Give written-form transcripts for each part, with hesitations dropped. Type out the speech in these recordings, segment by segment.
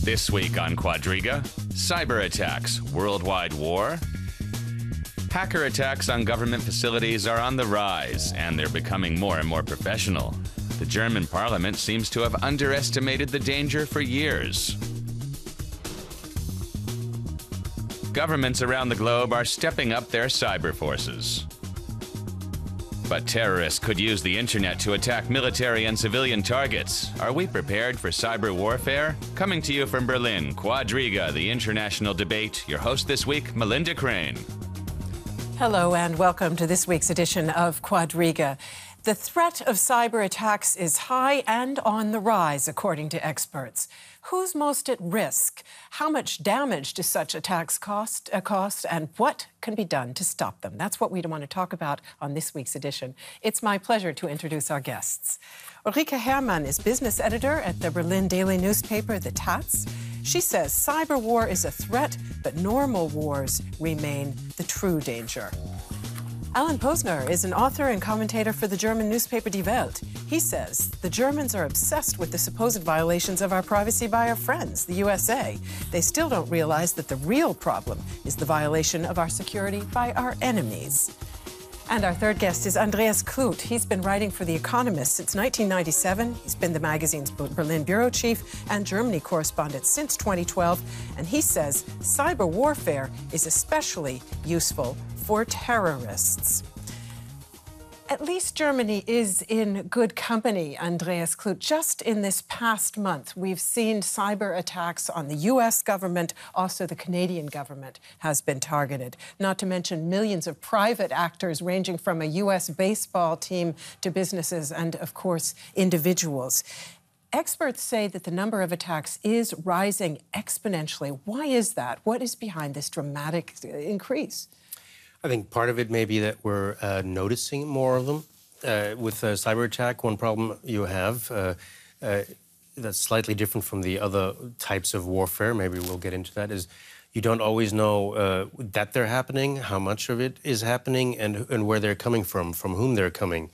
This week on Quadriga, cyber attacks, worldwide war. Hacker attacks on government facilities are on the rise, and they're becoming more and more professional. The German parliament seems to have underestimated the danger for years. Governments around the globe are stepping up their cyber forces. But terrorists could use the internet to attack military and civilian targets. Are we prepared for cyber warfare? Coming to you from Berlin, Quadriga, the international debate. Your host this week, Melinda Crane. Hello and welcome to this week's edition of Quadriga. The threat of cyber attacks is high and on the rise, according to experts. Who's most at risk? How much damage do such attacks cost, and what can be done to stop them? That's what we want to talk about on this week's edition. It's my pleasure to introduce our guests. Ulrike Herrmann is business editor at the Berlin daily newspaper, The Taz. She says cyber war is a threat, but normal wars remain the true danger. Alan Posener is an author and commentator for the German newspaper Die Welt. He says the Germans are obsessed with the supposed violations of our privacy by our friends, the USA. They still don't realize that the real problem is the violation of our security by our enemies. And our third guest is Andreas Kluth. He's been writing for The Economist since 1997. He's been the magazine's Berlin bureau chief and Germany correspondent since 2012. And he says cyber warfare is especially useful for terrorists. At least Germany is in good company, Andreas Kluth. Just in this past month, we've seen cyber attacks on the U.S. government. Also, the Canadian government has been targeted. Not to mention millions of private actors ranging from a U.S. baseball team to businesses and, of course, individuals. Experts say that the number of attacks is rising exponentially. Why is that? What is behind this dramatic increase? I think part of it may be that we're noticing more of them. With a cyber attack, one problem you have that's slightly different from the other types of warfare, maybe we'll get into that, is you don't always know that they're happening, how much of it is happening, and where they're coming from whom they're coming.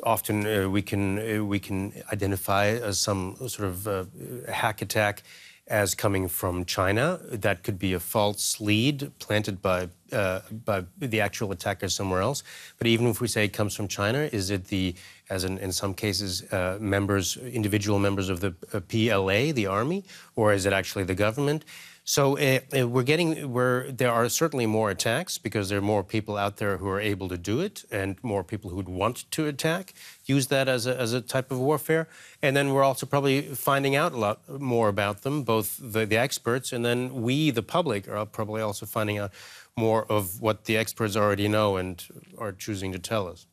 Often we can identify some sort of hack attack as coming from China. That could be a false lead planted by the actual attacker somewhere else. But even if we say it comes from China, is it in some cases, individual members of the PLA, the army, or is it actually the government? So there are certainly more attacks because there are more people out there who are able to do it and more people who'd want to attack, use that as a type of warfare. And then we're also probably finding out a lot more about them, both the experts and then we, the public, are probably also finding out more of what the experts already know and are choosing to tell us.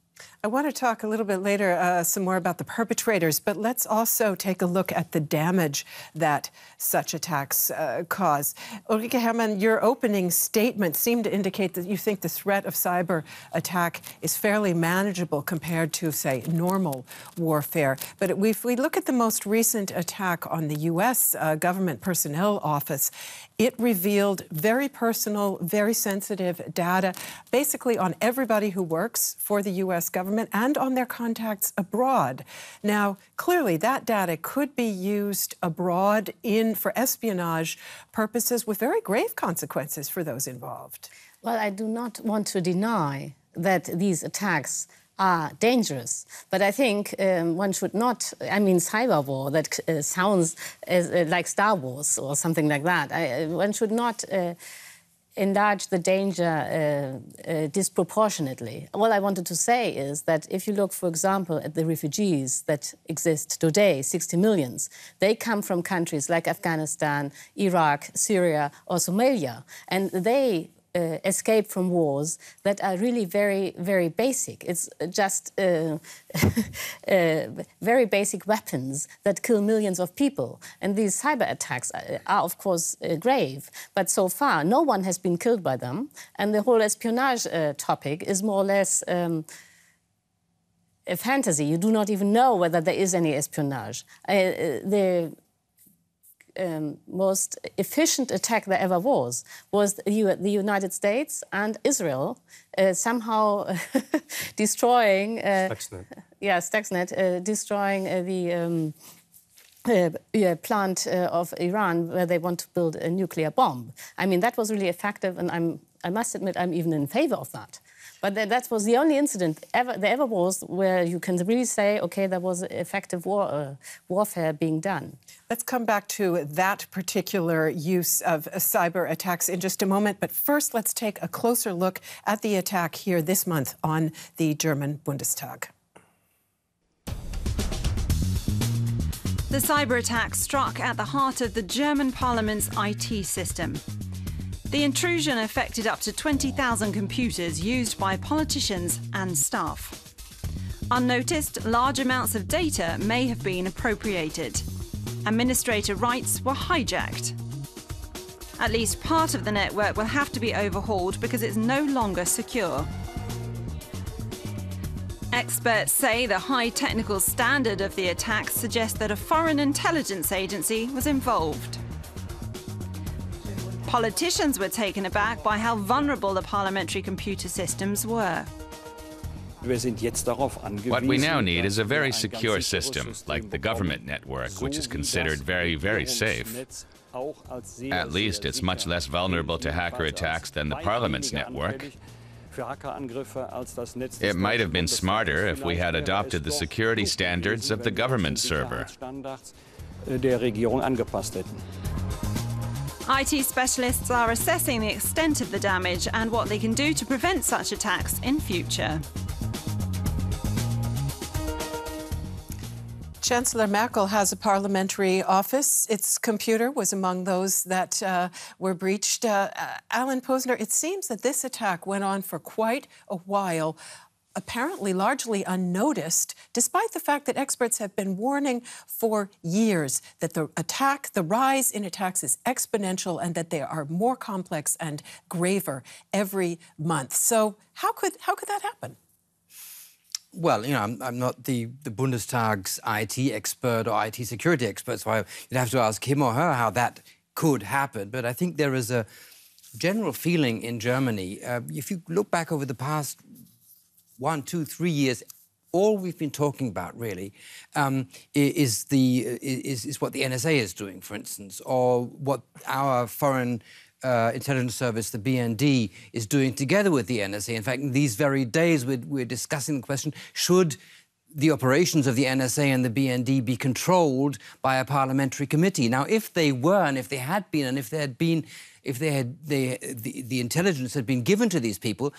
I want to talk a little bit later some more about the perpetrators, but let's also take a look at the damage that such attacks cause. Ulrike Herrmann, your opening statement seemed to indicate that you think the threat of cyber attack is fairly manageable compared to, say, normal warfare. But if we look at the most recent attack on the U.S. government personnel office, it revealed very personal, very sensitive data, basically on everybody who works for the U.S. government and on their contacts abroad. Now, clearly, that data could be used abroad for espionage purposes with very grave consequences for those involved. Well, I do not want to deny that these attacks are dangerous. But I think one should not, cyber war, that sounds like Star Wars or something like that. One should not enlarge the danger disproportionately. All I wanted to say is that if you look, for example, at the refugees that exist today, 60 million, they come from countries like Afghanistan, Iraq, Syria, or Somalia, and they escape from wars that are really very, very basic. It's just very basic weapons that kill millions of people. And these cyber attacks are, of course, grave. But so far, no one has been killed by them. And the whole espionage topic is more or less a fantasy. You do not even know whether there is any espionage. The most efficient attack there ever was the United States and Israel somehow destroying Stuxnet. Stuxnet destroying plant of Iran where they want to build a nuclear bomb. I mean, that was really effective, and I must admit I'm even in favor of that. But that was the only incident there ever was where you can really say, OK, there was effective warfare being done. Let's come back to that particular use of cyber attacks in just a moment. But first, let's take a closer look at the attack here this month on the German Bundestag. The cyber attack struck at the heart of the German parliament's IT system. The intrusion affected up to 20,000 computers used by politicians and staff. Unnoticed, large amounts of data may have been appropriated. Administrator rights were hijacked. At least part of the network will have to be overhauled because it's no longer secure. Experts say the high technical standard of the attack suggests that a foreign intelligence agency was involved. Politicians were taken aback by how vulnerable the parliamentary computer systems were. What we now need is a very secure system, like the government network, which is considered very, very safe. At least it's much less vulnerable to hacker attacks than the Parliament's network. It might have been smarter if we had adopted the security standards of the government server. IT specialists are assessing the extent of the damage and what they can do to prevent such attacks in future. Chancellor Merkel has a parliamentary office. Its computer was among those that were breached. Alan Posener, it seems that this attack went on for quite a while, apparently largely unnoticed, despite the fact that experts have been warning for years that the rise in attacks is exponential and that they are more complex and graver every month. So how could that happen? Well, you know, I'm not the Bundestag's IT expert or IT security expert, so you'd have to ask him or her how that could happen. But I think there is a general feeling in Germany. If you look back over the past 1, 2, 3 years, all we've been talking about really is what the NSA is doing, for instance, or what our foreign intelligence service, the BND, is doing together with the NSA. In fact, in these very days, we're discussing the question, should the operations of the NSA and the BND be controlled by a parliamentary committee? Now, if they were, and if they had been, and if the intelligence had been given to these people,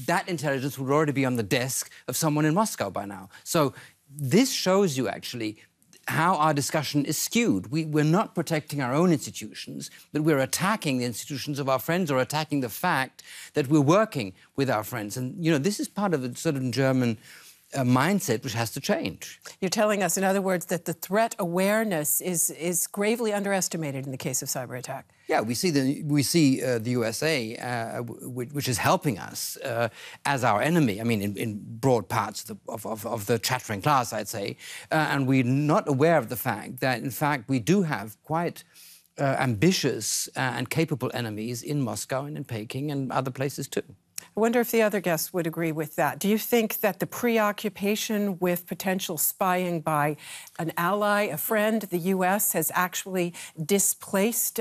that intelligence would already be on the desk of someone in Moscow by now. So this shows you, actually, how our discussion is skewed. We're not protecting our own institutions, but we're attacking the institutions of our friends or attacking the fact that we're working with our friends. And, you know, this is part of a sort of German mindset which has to change. You're telling us, in other words, that the threat awareness is gravely underestimated in the case of cyber attack. Yeah, we see the USA, which is helping us as our enemy. I mean, in broad parts of the chattering class, I'd say, and we're not aware of the fact that, in fact, we do have quite ambitious and capable enemies in Moscow and in Peking and other places too. I wonder if the other guests would agree with that. Do you think that the preoccupation with potential spying by an ally, a friend, the U.S., has actually displaced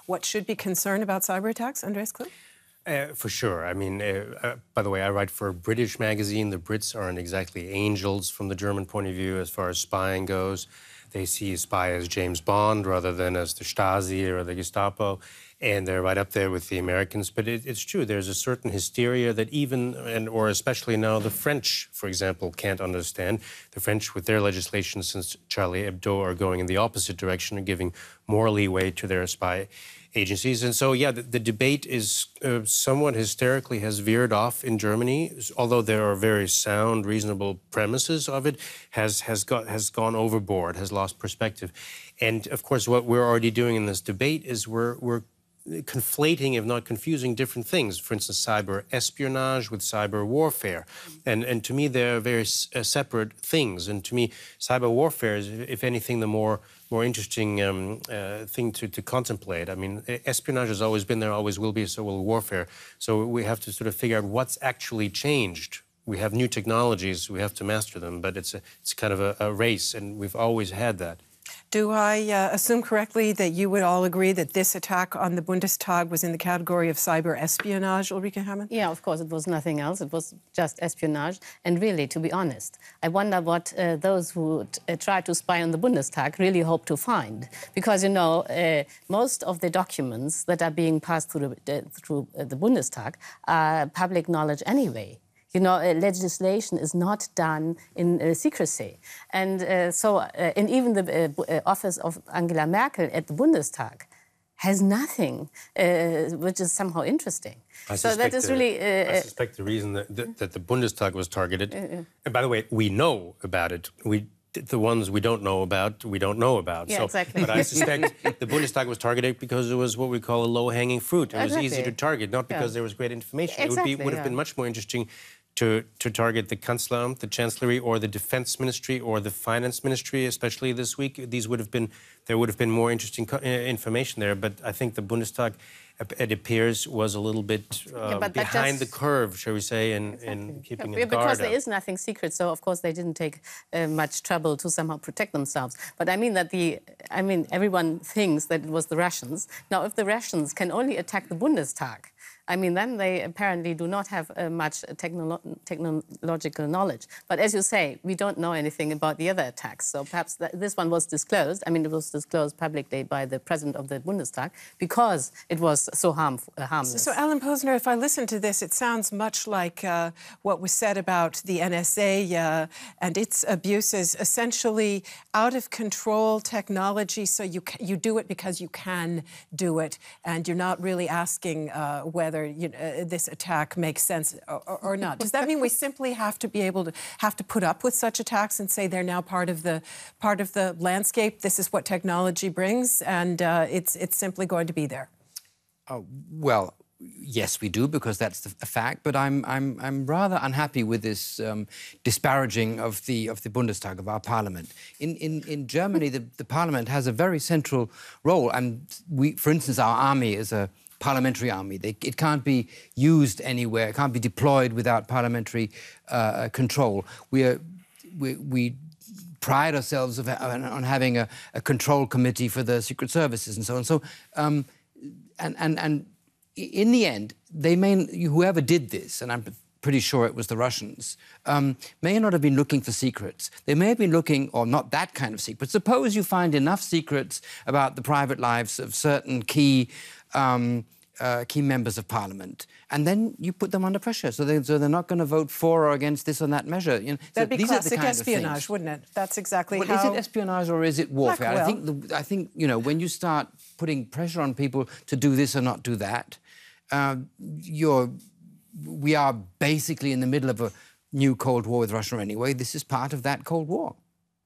what should be concern about cyber attacks? Andreas Kluth? For sure. I mean, by the way, I write for a British magazine. The Brits aren't exactly angels from the German point of view as far as spying goes. They see a spy as James Bond rather than as the Stasi or the Gestapo. And they're right up there with the Americans. But it's true, there's a certain hysteria that even, or especially now, the French, for example, can't understand. The French, with their legislation since Charlie Hebdo, are going in the opposite direction and giving more leeway to their spy agencies. And so, yeah, the debate is somewhat hysterically has veered off in Germany, although there are very sound, reasonable premises of it, has gone overboard, has lost perspective. And, of course, what we're already doing in this debate is we're conflating, if not confusing, different things. For instance, cyber espionage with cyber warfare. And to me, they're very separate things. And to me, cyber warfare is, if anything, the more interesting thing to contemplate. I mean, espionage has always been there, always will be, so will warfare. So we have to sort of figure out what's actually changed. We have new technologies, we have to master them, but it's kind of a race, and we've always had that. Do I assume correctly that you would all agree that this attack on the Bundestag was in the category of cyber espionage, Ulrike Herrmann? Yeah, of course, it was nothing else. It was just espionage. And really, to be honest, I wonder what those who try to spy on the Bundestag really hope to find. Because, you know, most of the documents that are being passed through the Bundestag are public knowledge anyway. You know, legislation is not done in secrecy. And and even the office of Angela Merkel at the Bundestag has nothing which is somehow interesting. I suspect the reason that the Bundestag was targeted, and by the way, we know about it. The ones we don't know about, we don't know about. Yeah, exactly. But I suspect the Bundestag was targeted because it was what we call a low-hanging fruit. It was easy to target, not because there was great information. Exactly, it would have been much more interesting to target the Kanzleramt, the Chancellery, or the Defense Ministry, or the Finance Ministry, especially this week. There would have been more interesting information there. But I think the Bundestag, it appears, was a little bit behind the curve, shall we say, in keeping its guard because up. there is nothing secret, so of course they didn't take much trouble to somehow protect themselves. But I mean that everyone thinks that it was the Russians. Now, if the Russians can only attack the Bundestag, I mean, then they apparently do not have much technological knowledge. But as you say, we don't know anything about the other attacks. So perhaps this one was disclosed. I mean, it was disclosed publicly by the president of the Bundestag because it was so harmless. So, Alan Posener, if I listen to this, it sounds much like what was said about the NSA and its abuses, essentially out-of-control technology, so you do it because you can do it, and you're not really asking whether this attack makes sense or not. Does that mean we simply have to put up with such attacks and say they're now part of the landscape? This is what technology brings, and it's simply going to be there. Well, yes, we do, because that's a fact. But I'm rather unhappy with this disparaging of the Bundestag, of our parliament. In Germany, the parliament has a very central role, and for instance, our army is a parliamentary army. It can't be used anywhere. It can't be deployed without parliamentary control. We pride ourselves on having a control committee for the secret services and so on. So, and in the end, whoever did this, and I'm pretty sure it was the Russians, may not have been looking for secrets. They may have been looking, or not that kind of secret. Suppose you find enough secrets about the private lives of certain key members of parliament, and then you put them under pressure, so they're not going to vote for or against this or that measure. You know, that'd be classic espionage, wouldn't it? That's exactly how. Is it espionage or is it warfare? I think when you start putting pressure on people to do this or not do that, we are basically in the middle of a new Cold War with Russia anyway. This is part of that Cold War.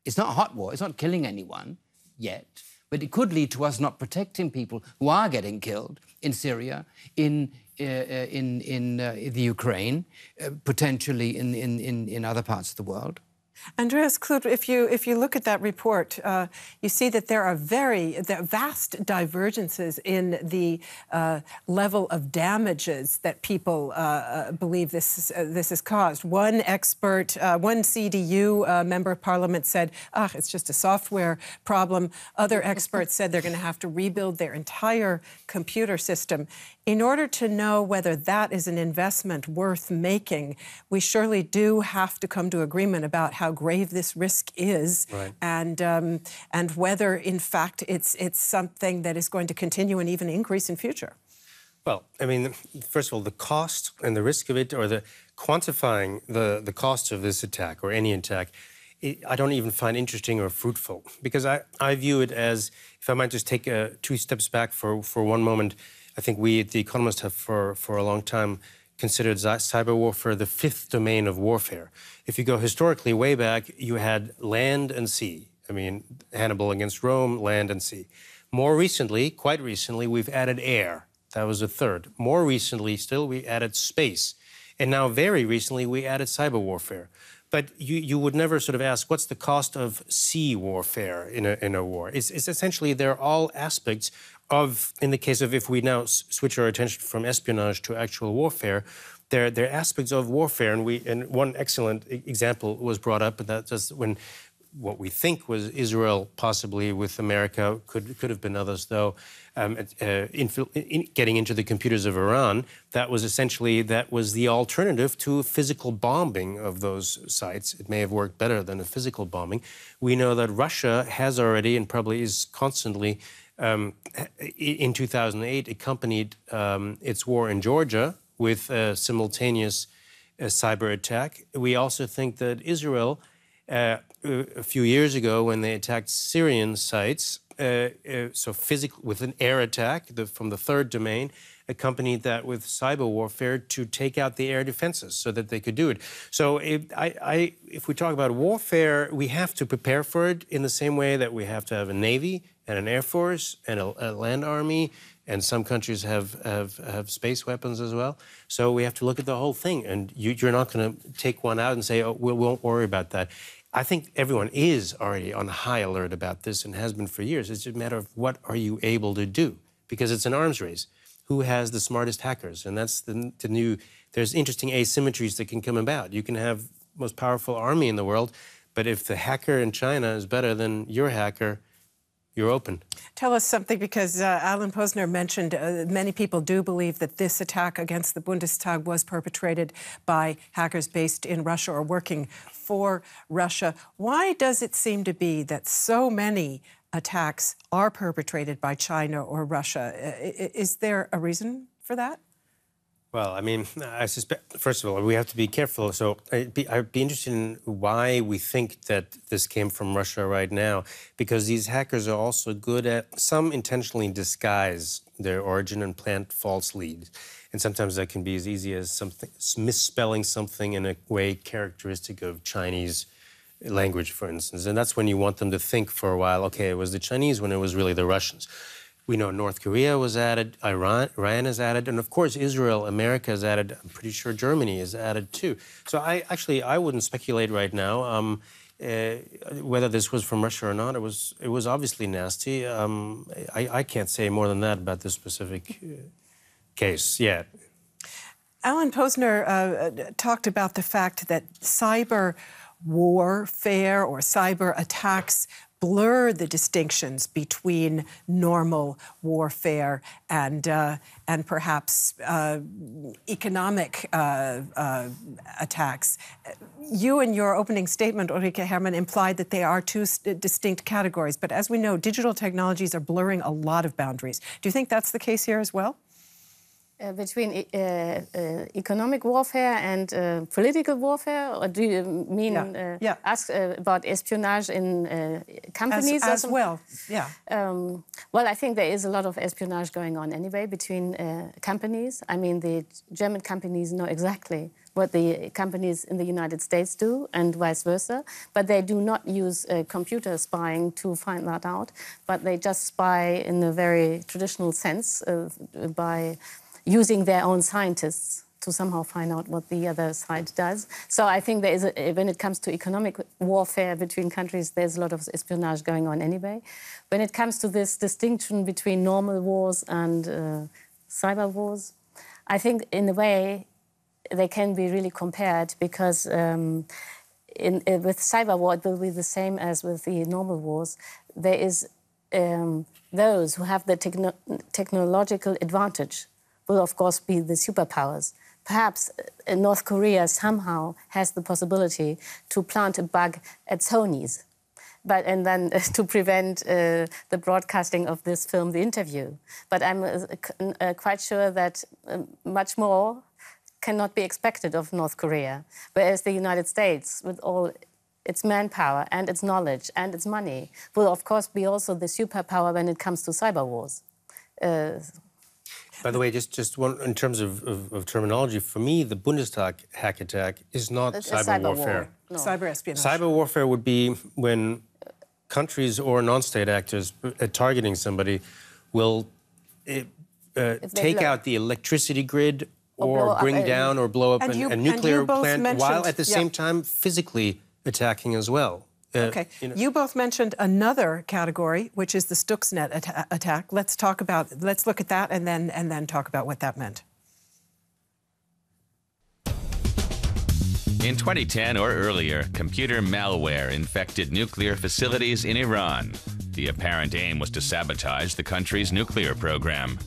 It's not a hot war. It's not killing anyone yet. But it could lead to us not protecting people who are getting killed in Syria, in the Ukraine, potentially in other parts of the world. Andreas Kluth, if you look at that report, you see that there are vast divergences in the level of damages that people believe this has caused. One expert, one CDU member of parliament said, it's just a software problem. Other experts said they're going to have to rebuild their entire computer system. In order to know whether that is an investment worth making, we surely do have to come to agreement about how grave this risk is, right, and whether, in fact, it's something that is going to continue and even increase in future. Well, I mean, first of all, the cost and the risk of it, or the quantifying the cost of this attack or any attack, I don't even find interesting or fruitful, because I view it as, if I might just take 2 steps back for one moment. I think we at The Economist have for a long time considered cyber warfare the 5th domain of warfare. If you go historically way back, you had land and sea. I mean, Hannibal against Rome, land and sea. More recently, quite recently, we've added air. That was a 3rd. More recently still, we added space. And now, very recently, we added cyber warfare. But you would never sort of ask, what's the cost of sea warfare in a war? It's essentially, they're all aspects of, in the case of, if we now switch our attention from espionage to actual warfare, they're aspects of warfare. And one excellent example was brought up, and that's just when what we think was Israel, possibly with America, could have been others, though. Getting into the computers of Iran, that was the alternative to a physical bombing of those sites. It may have worked better than a physical bombing. We know that Russia has already, and probably is constantly, in 2008, accompanied its war in Georgia with a simultaneous cyber attack. We also think that Israel, a few years ago, when they attacked Syrian sites, with an air attack from the third domain, accompanied that with cyber warfare to take out the air defenses so that they could do it. So if we talk about warfare, we have to prepare for it in the same way that we have to have a navy and an air force and a land army, and some countries have space weapons as well. So we have to look at the whole thing, and you're not going to take one out and say, oh, we won't worry about that. I think everyone is already on high alert about this and has been for years. It's just a matter of what are you able to do, because it's an arms race. Who has the smartest hackers? And that's the new, there's interesting asymmetries that can come about. You can have the most powerful army in the world, but if the hacker in China is better than your hacker, you're open. Tell us something, because Alan Posener mentioned many people do believe that this attack against the Bundestag was perpetrated by hackers based in Russia or working for Russia. Why does it seem to be that so many attacks are perpetrated by China or Russia? Is there a reason for that? Well, I mean, I suspect, first of all, we have to be careful. So I'd be interested in why we think that this came from Russia right now, because these hackers are also good at, some intentionally disguise their origin and plant false leads. And sometimes that can be as easy as misspelling something in a way characteristic of Chinese language, for instance. And that's when you want them to think for a while, okay, it was the Chinese when it was really the Russians. We know North Korea was added, Iran is added, and of course Israel, America is added. I'm pretty sure Germany is added too. So I wouldn't speculate right now whether this was from Russia or not. It was obviously nasty. I can't say more than that about this specific case yet. Alan Posener talked about the fact that cyber warfare or cyber attacks blur the distinctions between normal warfare and perhaps economic attacks. You, in your opening statement, Ulrike Herrmann, implied that they are two distinct categories. But as we know, digital technologies are blurring a lot of boundaries. Do you think that's the case here as well? Between economic warfare and political warfare? Or do you mean ask about espionage in companies? As well, yeah. Well, I think there is a lot of espionage going on anyway between companies. I mean, the German companies know exactly what the companies in the United States do and vice versa, but they do not use computer spying to find that out, but they just spy in a very traditional sense by using their own scientists to somehow find out what the other side does. So I think there is, when it comes to economic warfare between countries, there's a lot of espionage going on anyway. When it comes to this distinction between normal wars and cyber wars, I think in a way they can be really compared, because with cyber war it will be the same as with the normal wars. There is those who have the technological advantage will, of course, be the superpowers. Perhaps North Korea somehow has the possibility to plant a bug at Sony's, and then to prevent the broadcasting of this film, The Interview. But I'm quite sure that much more cannot be expected of North Korea, whereas the United States, with all its manpower and its knowledge and its money, will, of course, be also the superpower when it comes to cyber wars. By the way, just one in terms of terminology, for me, the Bundestag hack attack is not cyber warfare. No. Cyber espionage. Cyber warfare would be when countries or non-state actors targeting somebody will take out the electricity grid or bring down or blow up a nuclear plant, while at the same time physically attacking as well. Okay. You both mentioned another category, which is the Stuxnet attack. Let's look at that and then talk about what that meant. In 2010 or earlier, computer malware infected nuclear facilities in Iran. The apparent aim was to sabotage the country's nuclear program.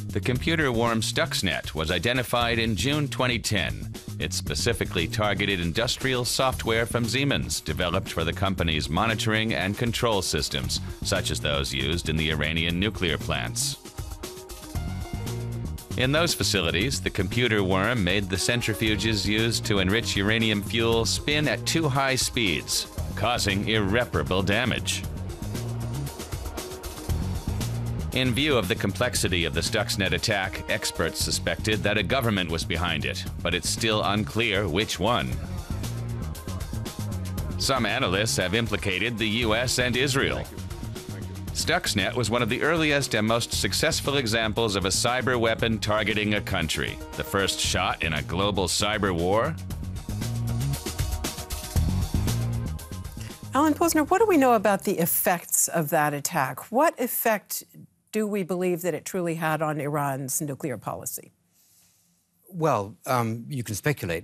The computer worm Stuxnet was identified in June 2010. It specifically targeted industrial software from Siemens, developed for the company's monitoring and control systems, such as those used in the Iranian nuclear plants. In those facilities, the computer worm made the centrifuges used to enrich uranium fuel spin at too high speeds, causing irreparable damage. In view of the complexity of the Stuxnet attack, experts suspected that a government was behind it, but it's still unclear which one. Some analysts have implicated the US and Israel. Stuxnet was one of the earliest and most successful examples of a cyber weapon targeting a country. The first shot in a global cyber war. Alan Posener, what do we know about the effects of that attack? What effect do we believe that it truly had on Iran's nuclear policy? Well, you can speculate,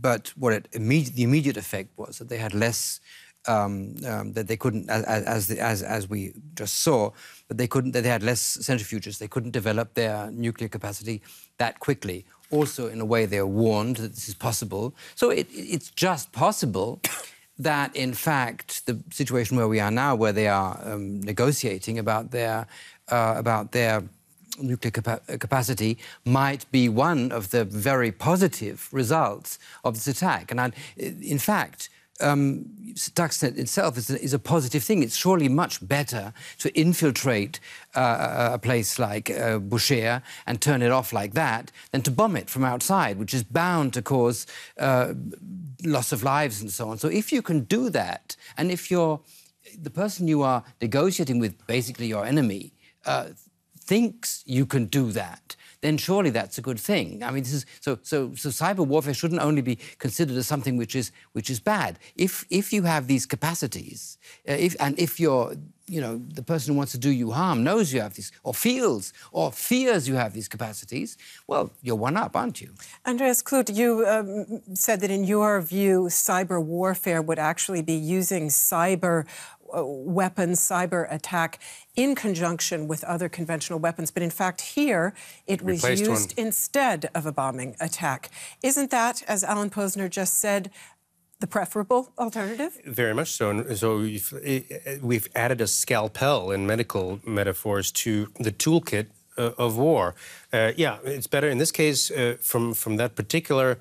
but what the immediate effect was that they had less. That they couldn't, as we just saw, that they had less centrifuges. They couldn't develop their nuclear capacity that quickly. Also, in a way, they were warned that this is possible. So it's just possible that, in fact, the situation where we are now, where they are negotiating about their nuclear capacity, might be one of the very positive results of this attack. And in fact, Stuxnet itself is a positive thing. It's surely much better to infiltrate a place like Bushehr and turn it off like that than to bomb it from outside, which is bound to cause loss of lives and so on. So if you can do that, and if the person you are negotiating with, basically your enemy, thinks you can do that, then surely that's a good thing. I mean, this is so cyber warfare shouldn't only be considered as something which is bad. If you have these capacities, if you're, the person who wants to do you harm knows you have these, or feels or fears you have these capacities, well, you're one up, aren't you? Andreas Kluth, you said that in your view, cyber warfare would actually be using cyber weapons, cyber attack, in conjunction with other conventional weapons. But in fact, here, it was used instead of a bombing attack. Isn't that, as Alan Posener just said, the preferable alternative? Very much so. And so we've added a scalpel in medical metaphors to the toolkit of war. Yeah, it's better in this case from that particular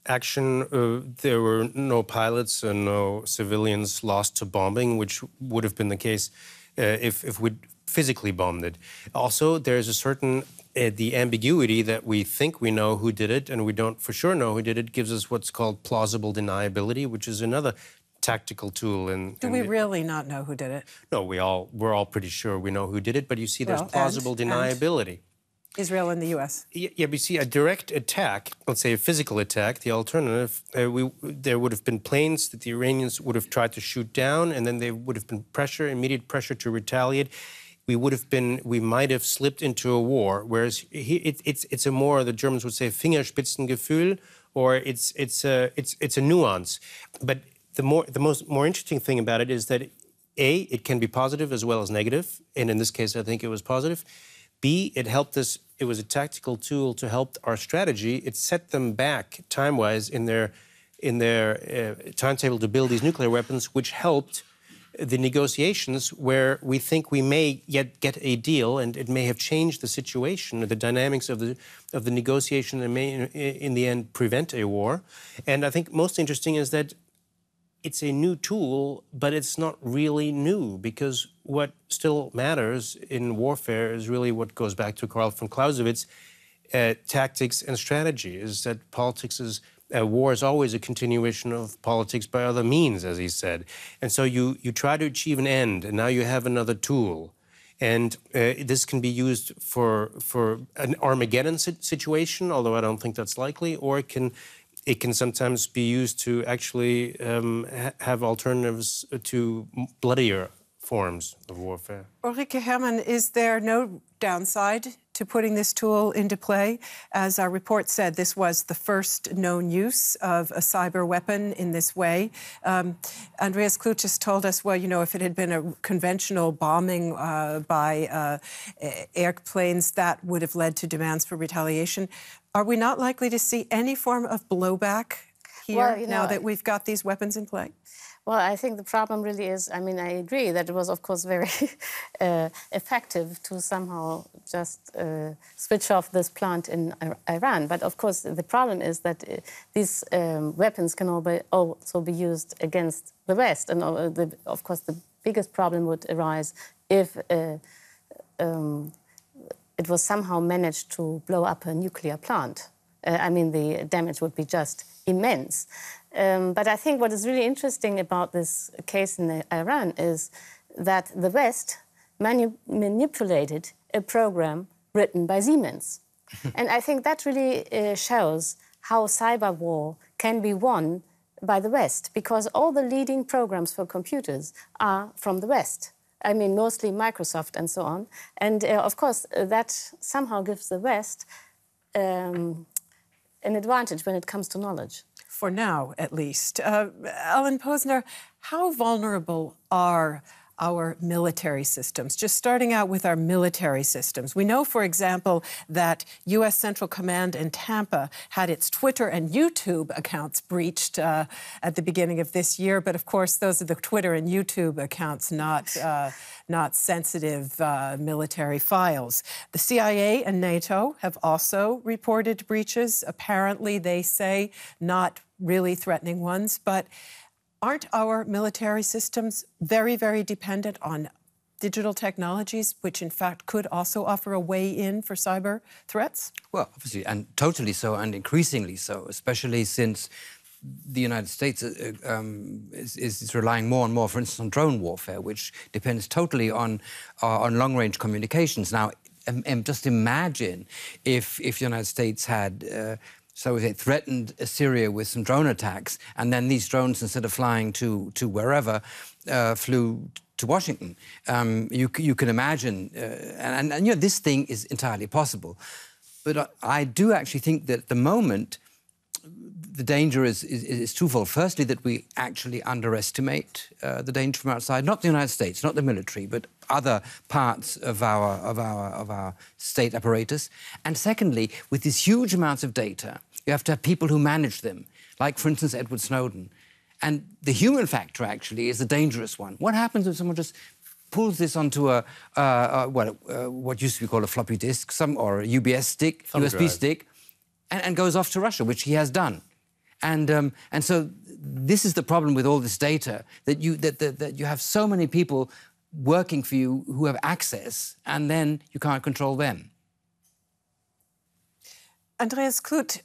action. There were no pilots and no civilians lost to bombing, which would have been the case if we'd physically bombed it. Also, there's a certain the ambiguity that we think we know who did it and we don't for sure know who did it gives us what's called plausible deniability, which is another tactical tool. Do we really not know who did it? No, we're all pretty sure we know who did it, but you see there's plausible deniability. Israel and the U.S. Yeah, we see a direct attack, let's say a physical attack, the alternative, there would have been planes that the Iranians would have tried to shoot down, and then there would have been immediate pressure to retaliate. We might have slipped into a war, whereas it's a more, the Germans would say, Fingerspitzengefühl, or it's a nuance. But the more interesting thing about it is that A, it can be positive as well as negative, and in this case, I think it was positive. B, it helped us, it was a tactical tool to help our strategy. It set them back time-wise in their timetable to build these nuclear weapons, which helped the negotiations where we think we may yet get a deal, and it may have changed the situation, the dynamics of the negotiation, and may in the end prevent a war. And I think most interesting is that it's a new tool, but it's not really new, because what still matters in warfare is really what goes back to Karl von Clausewitz, tactics and strategy, is that politics is, war is always a continuation of politics by other means, as he said. And so you try to achieve an end, and now you have another tool. And this can be used for an Armageddon situation, although I don't think that's likely, or it can sometimes be used to actually have alternatives to bloodier forms of warfare. Ulrike Herrmann, is there no downside to putting this tool into play? As our report said, this was the first known use of a cyber weapon in this way. Andreas Kluth just told us, well, you know, if it had been a conventional bombing by airplanes, that would have led to demands for retaliation. Are we not likely to see any form of blowback here, well, now that we've got these weapons in play? Well, I think the problem really is, I mean, I agree that it was, of course, very effective to somehow just switch off this plant in Iran. But, of course, the problem is that these weapons can also be used against the West. And, of course, the biggest problem would arise if it was somehow managed to blow up a nuclear plant. I mean, the damage would be just immense. But I think what is really interesting about this case in Iran is that the West manipulated a program written by Siemens. And I think that really shows how cyber war can be won by the West, because all the leading programs for computers are from the West. I mean, mostly Microsoft and so on. And, of course, that somehow gives the West an advantage when it comes to knowledge. For now, at least. Ellen Posener, how vulnerable are our military systems? Just starting out with our military systems. We know, for example, that U.S. Central Command in Tampa had its Twitter and YouTube accounts breached at the beginning of this year. But, of course, those are the Twitter and YouTube accounts, not sensitive military files. The CIA and NATO have also reported breaches. Apparently, they say, not really threatening ones. But aren't our military systems very, very dependent on digital technologies, which in fact could also offer a way in for cyber threats? Well, obviously, and totally so, and increasingly so, especially since the United States is relying more and more, for instance, on drone warfare, which depends totally on long-range communications. Now, just imagine if the United States had so they threatened Syria with some drone attacks, and then these drones, instead of flying to wherever, flew to Washington. You can imagine, and you know, this thing is entirely possible. But I do actually think that at the moment, the danger is twofold. Firstly, that we actually underestimate the danger from outside, not the United States, not the military, but other parts of our state apparatus. And secondly, with these huge amounts of data, you have to have people who manage them, like, for instance, Edward Snowden. And the human factor, actually, is a dangerous one. What happens if someone just pulls this onto what used to be called a floppy disk, or a UBS stick, USB stick, and goes off to Russia, which he has done. And so this is the problem with all this data, that you have so many people working for you who have access, and then you can't control them. Andreas Kluth,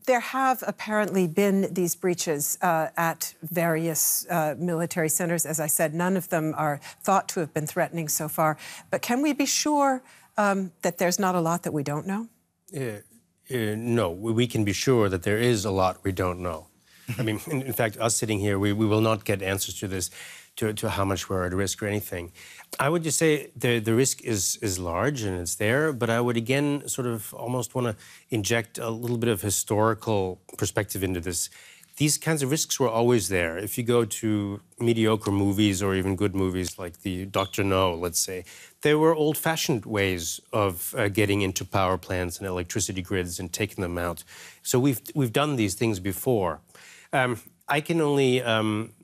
there have apparently been these breaches at various military centers. As I said, none of them are thought to have been threatening so far. But can we be sure that there's not a lot that we don't know? No, we can be sure that there is a lot we don't know. I mean, in fact, us sitting here, we will not get answers to this, to how much we're at risk or anything. I would just say the risk is large and it's there, but I would again sort of almost want to inject a little bit of historical perspective into this. These kinds of risks were always there. If you go to mediocre movies or even good movies like the Dr. No, let's say, there were old-fashioned ways of getting into power plants and electricity grids and taking them out. So we've done these things before. I can only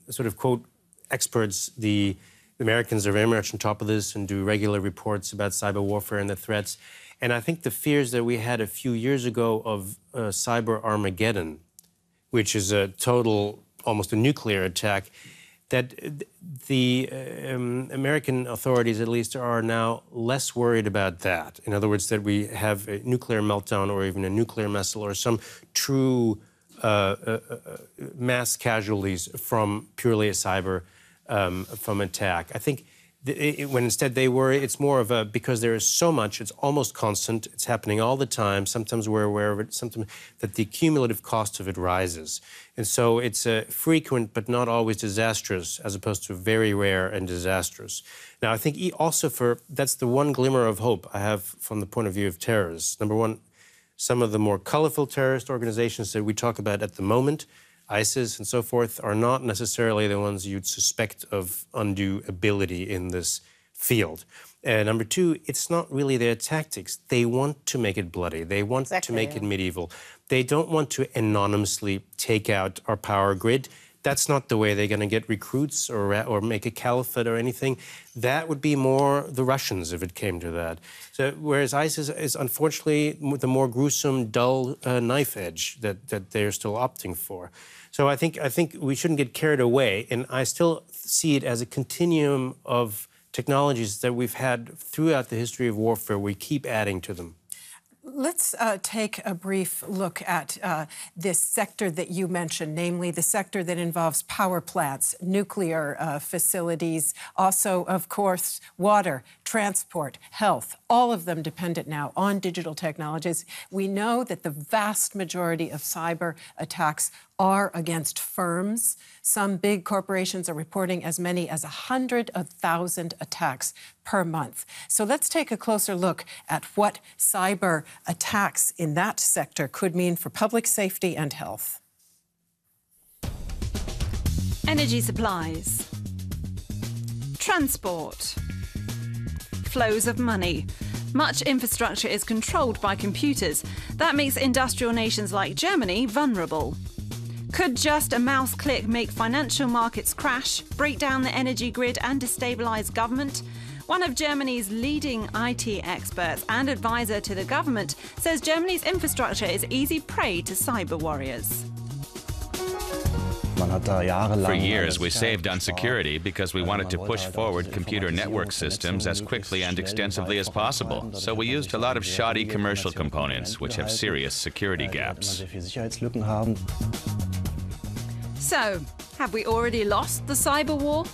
sort of quote experts. The Americans are very much on top of this and do regular reports about cyber warfare and the threats. And I think the fears that we had a few years ago of cyber Armageddon, which is a total, almost a nuclear attack, that the American authorities, at least, are now less worried about that. In other words, that we have a nuclear meltdown or even a nuclear missile or some true mass casualties from purely a cyber from attack. I think when instead they worry, it's more of a, because there is so much, it's almost constant, it's happening all the time, sometimes we're aware of it, sometimes that the cumulative cost of it rises. And so it's frequent but not always disastrous, as opposed to very rare and disastrous. Now, I think also that's the one glimmer of hope I have from the point of view of terrorists. Number one, some of the more colorful terrorist organizations that we talk about at the moment, ISIS and so forth, are not necessarily the ones you'd suspect of undue ability in this field. Number two, it's not really their tactics. They want to make it bloody. They want to make it medieval. They don't want to anonymously take out our power grid. That's not the way they're going to get recruits or make a caliphate or anything. That would be more the Russians if it came to that. So, whereas ISIS is unfortunately the more gruesome, dull knife edge that they're still opting for. So I think we shouldn't get carried away, and I still see it as a continuum of technologies that we've had throughout the history of warfare. We keep adding to them. Let's take a brief look at this sector that you mentioned, namely the sector that involves power plants, nuclear facilities, also, of course, water, transport, health, all of them dependent now on digital technologies. We know that the vast majority of cyber attacks are against firms. Some big corporations are reporting as many as 100,000 attacks per month. So let's take a closer look at what cyber attacks in that sector could mean for public safety and health. Energy supplies, transport, flows of money. Much infrastructure is controlled by computers. That makes industrial nations like Germany vulnerable. Could just a mouse click make financial markets crash, break down the energy grid and destabilise government? One of Germany's leading IT experts and advisor to the government says Germany's infrastructure is easy prey to cyber warriors. For years, we saved on security because we wanted to push forward computer network systems as quickly and extensively as possible. So we used a lot of shoddy commercial components, which have serious security gaps. So, have we already lost the cyber war?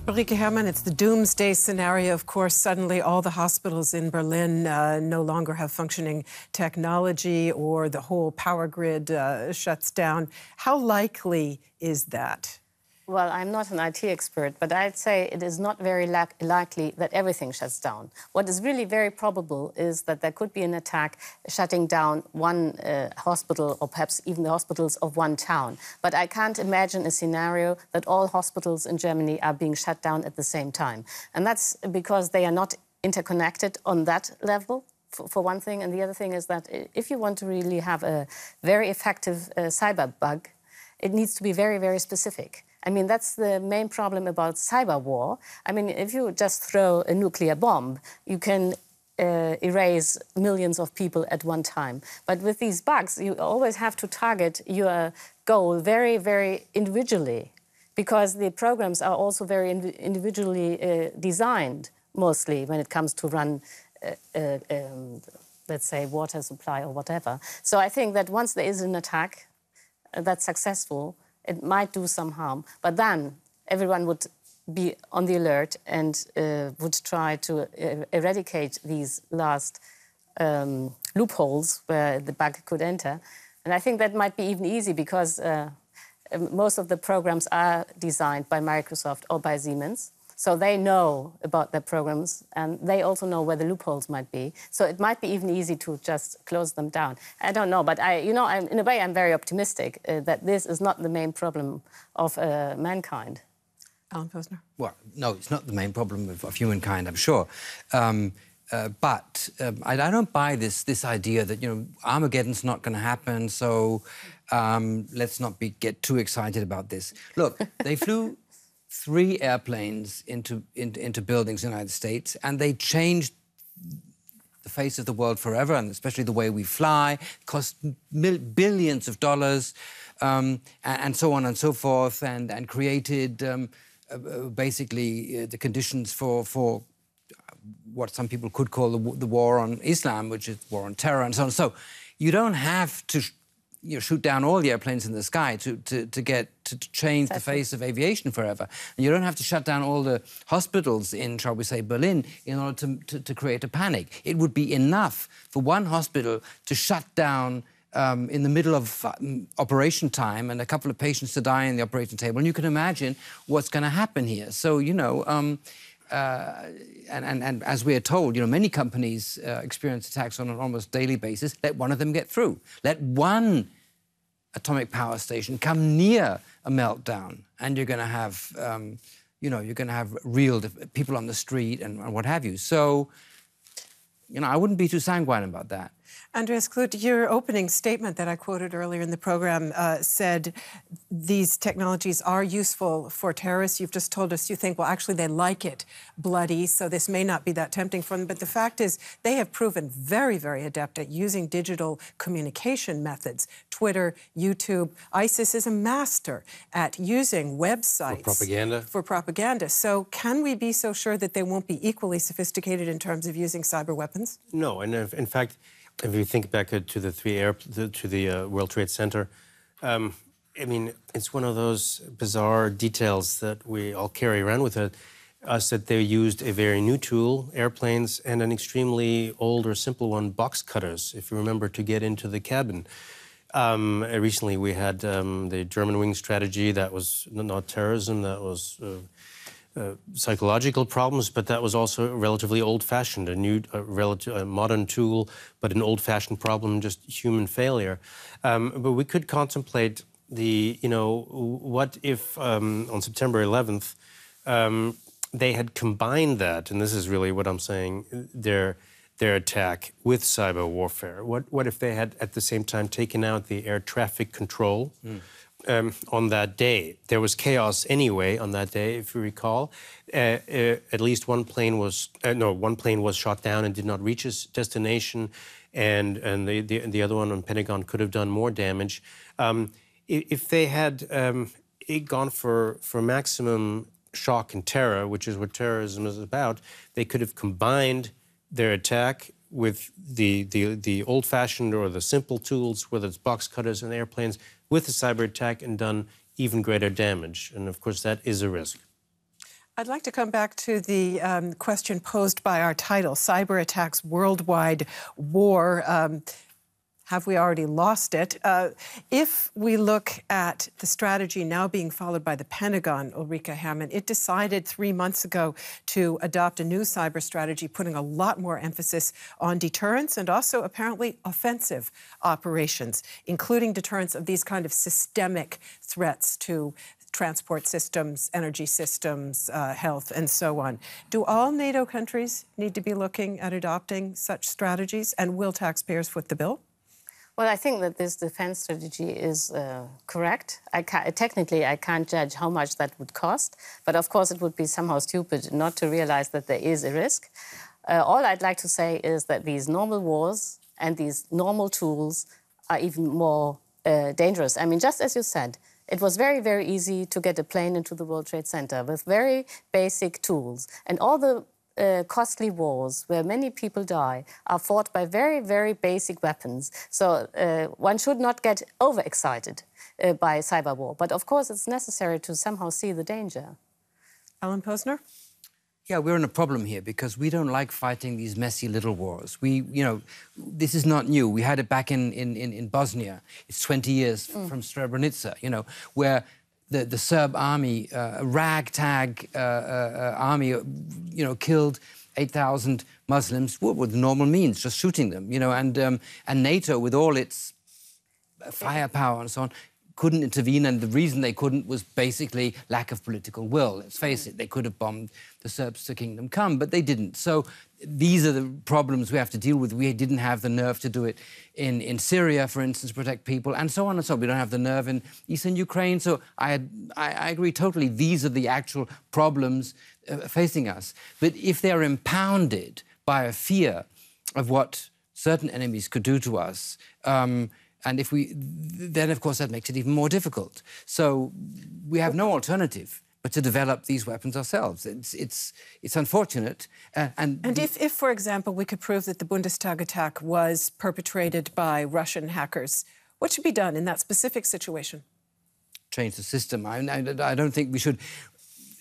Ulrike Herrmann, it's the doomsday scenario. Of course, suddenly all the hospitals in Berlin no longer have functioning technology, or the whole power grid shuts down. How likely is that? Well, I'm not an IT expert, but I'd say it is not very likely that everything shuts down. What is really very probable is that there could be an attack shutting down one hospital, or perhaps even the hospitals of one town. But I can't imagine a scenario that all hospitals in Germany are being shut down at the same time. And that's because they are not interconnected on that level, for one thing. And the other thing is that if you want to really have a very effective cyber bug, it needs to be very, very specific. I mean, that's the main problem about cyber war. I mean, if you just throw a nuclear bomb, you can erase millions of people at one time. But with these bugs, you always have to target your goal very, very individually, because the programs are also very individually designed, mostly when it comes to run, let's say, water supply or whatever. So I think that once there is an attack that's successful, it might do some harm, but then everyone would be on the alert and would try to eradicate these last loopholes where the bug could enter. And I think that might be even easy because most of the programs are designed by Microsoft or by Siemens. So they know about their programs, and they also know where the loopholes might be. So it might be even easy to just close them down. I don't know, but in a way, I'm very optimistic that this is not the main problem of mankind. Alan Posener? Well, no, it's not the main problem of humankind, I'm sure. But I don't buy this idea that, Armageddon's not going to happen, so let's not get too excited about this. Look, they flew 3 airplanes into buildings in the United States, and they changed the face of the world forever, and especially the way we fly, cost billions of dollars, and so on and so forth, and created basically the conditions for what some people could call the war on Islam, which is war on terror, and so on. So you don't have to shoot down all the airplanes in the sky to change the face of aviation forever. And you don't have to shut down all the hospitals in, shall we say, Berlin in order to create a panic. It would be enough for one hospital to shut down in the middle of operation time and a couple of patients to die on the operating table. And you can imagine what's going to happen here. So, and as we are told, many companies experience attacks on an almost daily basis. Let one of them get through. Let one atomic power station come near a meltdown, and you're going to have, you're going to have real people on the street and what have you. So, I wouldn't be too sanguine about that. Andreas Kluth, your opening statement that I quoted earlier in the program said these technologies are useful for terrorists. You've just told us you think, well, actually, they like it bloody, so this may not be that tempting for them. But the fact is they have proven very, very adept at using digital communication methods. Twitter, YouTube. ISIS is a master at using websites for propaganda. So can we be so sure that they won't be equally sophisticated in terms of using cyber weapons? No, and in fact, if you think back to the World Trade Center, I mean, it's one of those bizarre details that we all carry around with us that they used a very new tool, airplanes, and an extremely old or simple one, box cutters, if you remember, to get into the cabin. Recently, we had the German wing strategy. That was not terrorism, that was psychological problems, but that was also relatively old-fashioned, a modern tool, but an old-fashioned problem, just human failure. But we could contemplate what if on September 11th they had combined that, and this is really what I'm saying, their attack with cyber warfare. What if they had at the same time taken out the air traffic control? On that day. There was chaos anyway on that day, if you recall. At least one plane was shot down and did not reach its destination, and the other one on Pentagon could have done more damage. If they had gone for maximum shock and terror, which is what terrorism is about, they could have combined their attack with the old-fashioned or the simple tools, whether it's box cutters and airplanes, with a cyber attack and done even greater damage. And of course, that is a risk. I'd like to come back to the question posed by our title, Cyber Attacks Worldwide War. Have we already lost it? If we look at the strategy now being followed by the Pentagon, Ulrike Herrmann, it decided 3 months ago to adopt a new cyber strategy, putting a lot more emphasis on deterrence and also apparently offensive operations, including deterrence of these kind of systemic threats to transport systems, energy systems, health, and so on. Do all NATO countries need to be looking at adopting such strategies, and will taxpayers foot the bill? Well, I think that this defense strategy is correct. Technically, I can't judge how much that would cost, but of course it would be somehow stupid not to realize that there is a risk. All I'd like to say is that these normal wars and these normal tools are even more dangerous. I mean, just as you said, it was very, very easy to get a plane into the World Trade Center with very basic tools. And all the costly wars where many people die are fought by very, very basic weapons. So one should not get overexcited by cyber war. But of course, it's necessary to somehow see the danger. Alan Posener? Yeah, we're in a problem here because we don't like fighting these messy little wars. This is not new. We had it back in Bosnia. It's 20 years from Srebrenica, where the Serb army, ragtag army, killed 8,000 Muslims with normal means, just shooting them, and NATO, with all its firepower and so on, couldn't intervene, and the reason they couldn't was basically lack of political will. Let's face it, they could have bombed the Serbs to Kingdom Come, but they didn't. So these are the problems we have to deal with. We didn't have the nerve to do it in Syria, for instance, protect people, and so on and so on. We don't have the nerve in eastern Ukraine. So I agree totally. These are the actual problems facing us. But if they're impounded by a fear of what certain enemies could do to us, and then of course that makes it even more difficult. So we have no alternative but to develop these weapons ourselves. It's unfortunate. And if, for example, we could prove that the Bundestag attack was perpetrated by Russian hackers, What should be done in that specific situation? Change the system. I don't think we should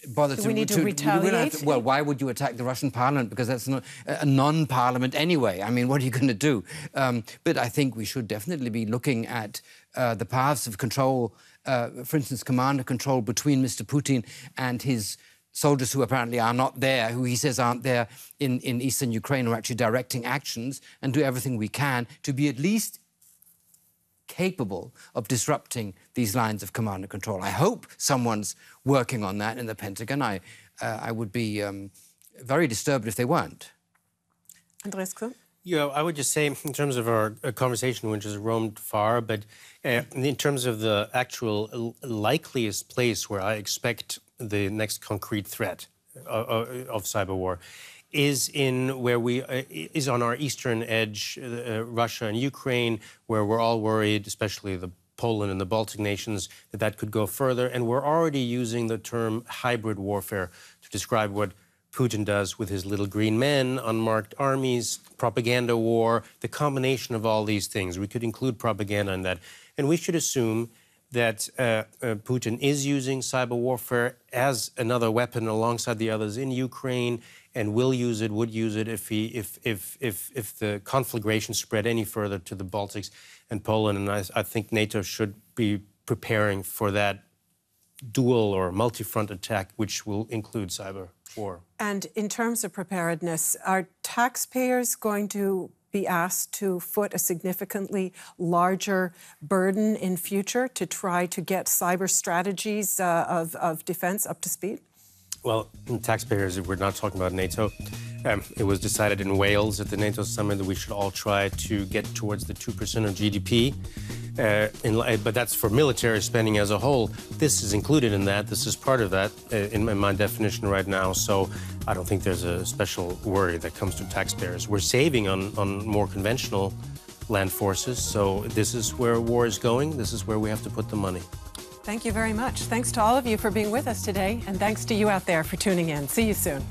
bother Do we need to retaliate? Well, why would you attack the Russian parliament? Because that's not a non-parliament anyway. I mean, what are you going to do? But I think we should definitely be looking at the paths of control, for instance, command and control between Mr. Putin and his soldiers who apparently are not there, who he says aren't there in eastern Ukraine, who are actually directing actions, and do everything we can to be at least capable of disrupting these lines of command and control. I hope someone's working on that in the Pentagon. I would be very disturbed if they weren't. Andreas Kluth? Yeah, I would just say, in terms of our conversation, which has roamed far, but in terms of the actual likeliest place where I expect the next concrete threat of cyber war is on our eastern edge, Russia and Ukraine, where we're all worried, especially the Poland and the Baltic nations, that could go further. And we're already using the term hybrid warfare to describe what Putin does with his little green men, unmarked armies, propaganda war, the combination of all these things. We could include propaganda in that. And we should assume that Putin is using cyber warfare as another weapon alongside the others in Ukraine, and will use it, would use it if the conflagration spread any further to the Baltics and Poland. And I think NATO should be preparing for that dual or multi-front attack, which will include cyber war. And in terms of preparedness, are taxpayers going to be asked to foot a significantly larger burden in future to try to get cyber strategies of defense up to speed? Well, taxpayers, we're not talking about NATO. It was decided in Wales at the NATO summit that we should all try to get towards the 2% of GDP. But that's for military spending as a whole. This is included in that. This is part of that in my definition right now. So I don't think there's a special worry that comes to taxpayers. We're saving on more conventional land forces. So this is where war is going. This is where we have to put the money. Thank you very much. Thanks to all of you for being with us today, and thanks to you out there for tuning in. See you soon.